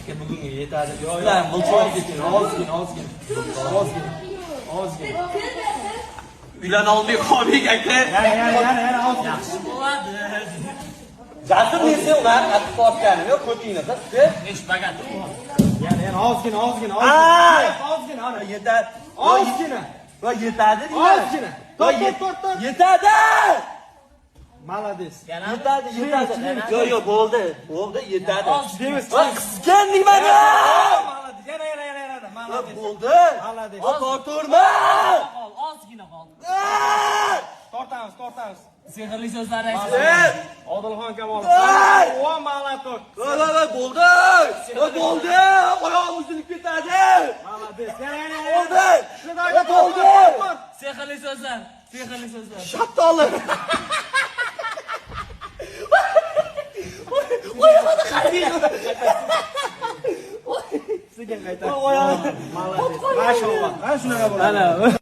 Aka bugunga yetadi. Ular mulchoq ketsin. Ozgina. Uylana olmay qolmaylik aka. Yana ozgina. Yaxshi bo'ladi. Jasur desa ular qattiq tortganim yo'q, ko'tingni qildi. Nesh bagat. Yana ozgina. Ozgina. Yetadi. Ozgina. Va yetadi deyman. Ozgina. Tort. Yetadi. Malades. Yetadi. Yo'q, bo'ldi, yetadi. Deymiz. Qisgan deyman. Malades. Yana. Malades. Bo'ldi. Malades. Torturma. Ozgina qoldi. Tortamiz. Sehrli so'zlar aytasiz. Odilxon Kamolov. O malator. Bo'ldi. Oyog'im uzilib ketadi. Malades. Yana. Bo'ldi. Sehrli so'zlar. Shaftoli. Sizga qaytadi. Malades. Mashalloh. Mana shunaqa bo'ladi.